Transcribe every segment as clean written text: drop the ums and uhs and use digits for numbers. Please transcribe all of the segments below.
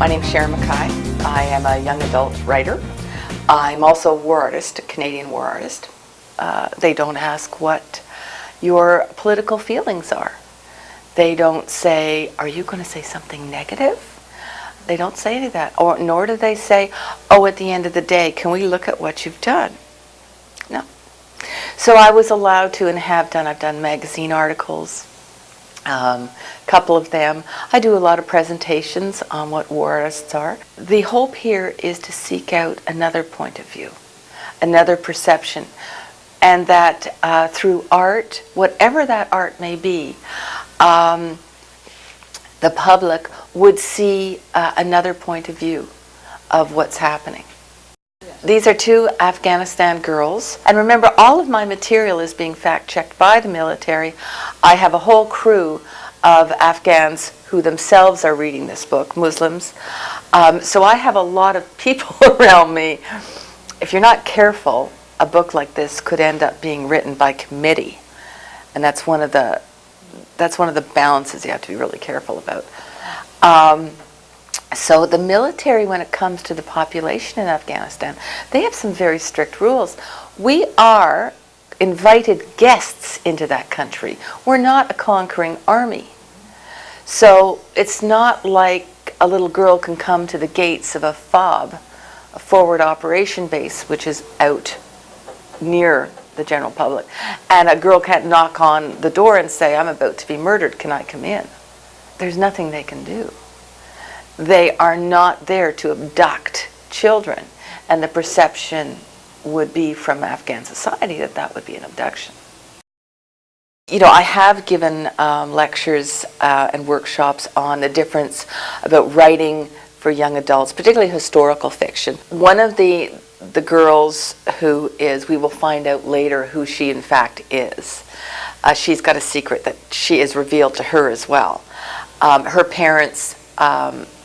My name is Sharon McKay. I am a young adult writer. I'm also a war artist, a Canadian war artist. They don't ask what your political feelings are. They don't say, are you going to say something negative? They don't say any of that. Nor do they say, oh, at the end of the day, can we look at what you've done? No. So I was allowed to, and have done, I've done magazine articles, a couple of them. I do a lot of presentations on what war artists are. The hope here is to seek out another point of view, another perception, and that through art, whatever that art may be, the public would see another point of view of what's happening. These are two Afghanistan girls, and remember, all of my material is being fact-checked by the military. I have a whole crew of Afghans who themselves are reading this book, Muslims. So I have a lot of people around me. If you're not careful, a book like this could end up being written by committee, and that's one of the balances you have to be really careful about. So the military, when it comes to the population in Afghanistan, they have some very strict rules. We are invited guests into that country. We're not a conquering army. So it's not like a little girl can come to the gates of a FOB, a forward operation base, which is out near the general public, and a girl can't knock on the door and say, I'm about to be murdered, can I come in? There's nothing they can do. They are not there to abduct children, and the perception would be from Afghan society that that would be an abduction. You know, I have given lectures and workshops on the difference about writing for young adults, particularly historical fiction. One of the girls who is, we will find out later who she in fact is. She's got a secret that she is revealed to her as well. Her parents,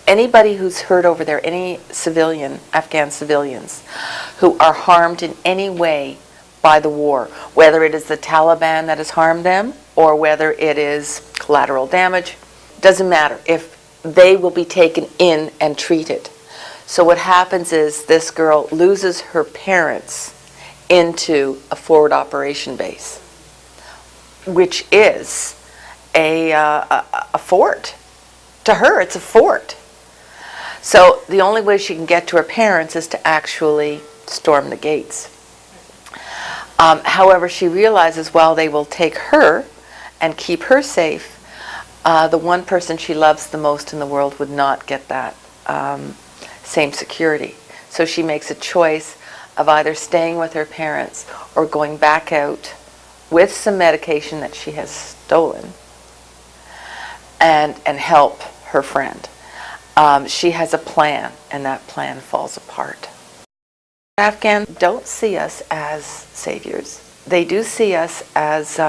anybody who's heard over there, any civilian, Afghan civilians, who are harmed in any way by the war, whether it is the Taliban that has harmed them or whether it is collateral damage, doesn't matter. If they will be taken in and treated. So what happens is this girl loses her parents into a forward operation base, which is a fort. To her, it's a fort. So the only way she can get to her parents is to actually storm the gates. However, she realizes while they will take her and keep her safe, the one person she loves the most in the world would not get that same security. So she makes a choice of either staying with her parents or going back out with some medication that she has stolen and help her friend. She has a plan, and that plan falls apart. Afghans don't see us as saviors. They do see us as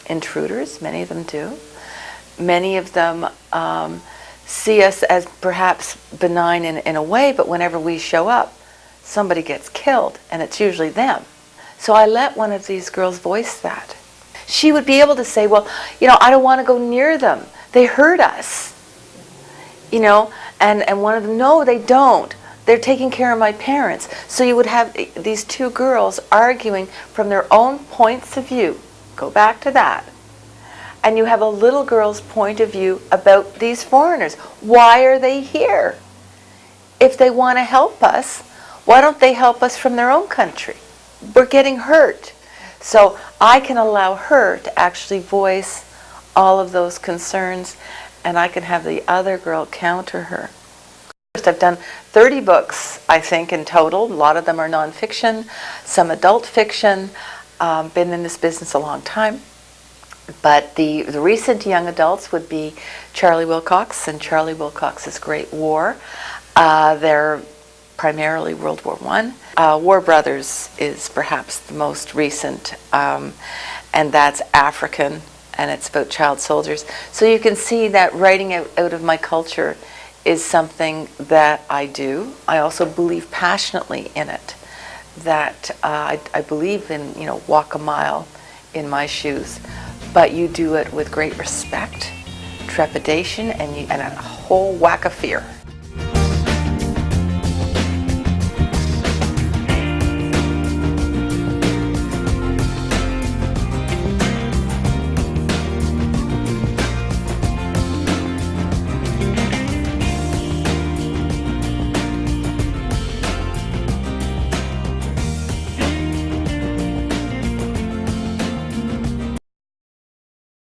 intruders. Many of them do. Many of them see us as perhaps benign in a way, but whenever we show up, somebody gets killed, and it's usually them. So I let one of these girls voice that. She would be able to say, well, you know, I don't want to go near them. They hurt us. You know, and one of them, no, they don't. They're taking care of my parents. So you would have these two girls arguing from their own points of view. Go back to that. And you have a little girl's point of view about these foreigners. Why are they here? If they want to help us, why don't they help us from their own country? We're getting hurt. So I can allow her to actually voice all of those concerns, and I can have the other girl counter her. I've done 30 books, I think, in total. A lot of them are nonfiction, some adult fiction. Been in this business a long time. But the recent young adults would be Charlie Wilcox and Charlie Wilcox's Great War. They're primarily World War I. War Brothers is perhaps the most recent, and that's African, and it's about child soldiers. So you can see that writing out of my culture is something that I do. I also believe passionately in it, that I believe in, you know, walk a mile in my shoes, but you do it with great respect, trepidation, and a whole whack of fear.